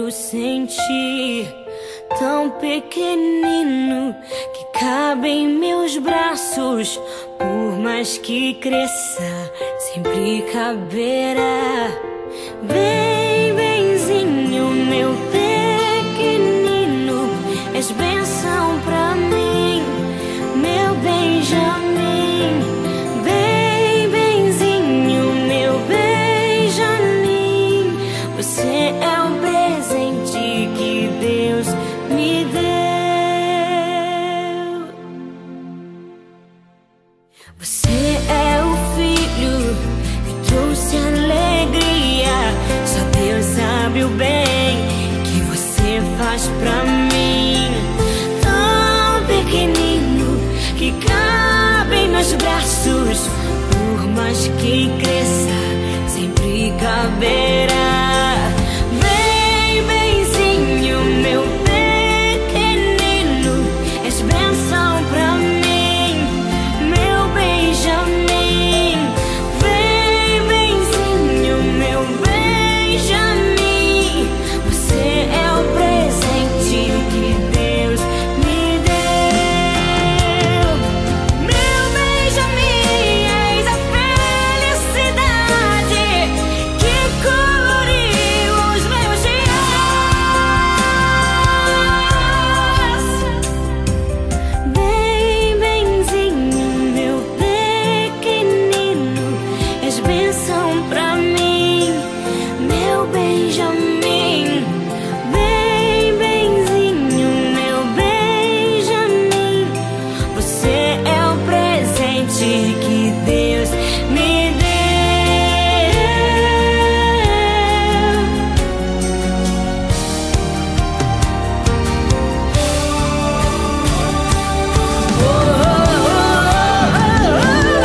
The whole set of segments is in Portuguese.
eu senti, tão pequenino que cabe em meus braços. Por mais que cresça, sempre caberá. Bem, benzinho, meu pequenino, és bênção pra mim, meu Benjamin. Bem, benzinho, meu Benjamin, você é um presente que Deus me deu. Você é o filho que trouxe alegria. Só Deus sabe o bem que você faz pra mim. Tão pequenino que cabe em meus braços. Por mais que cresça, sempre caberá. Bem, benzinho, meu pequenino, és bênção pra mim, meu Benjamin. Bem, benzinho, meu Benjamin, você é o presente que Deus me deu. Meu Benjamin, és a felicidade que coloriu os meus dias. Bem, benzinho, meu pequenino, és bênção pra mim, meu Benjamin. Bem, benzinho, meu Benjamin, você é o presente que Deus me deu.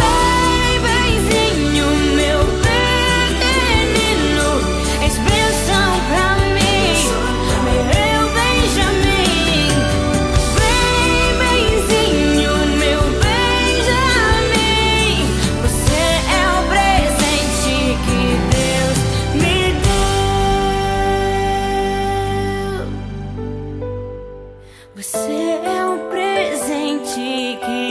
Bem, benzinho, meu pequenino, és bênção pra mim, meu Benjamin. Bem, benzinho, meu Benjamin, você é o presente que Deus me deu. Você é o presente que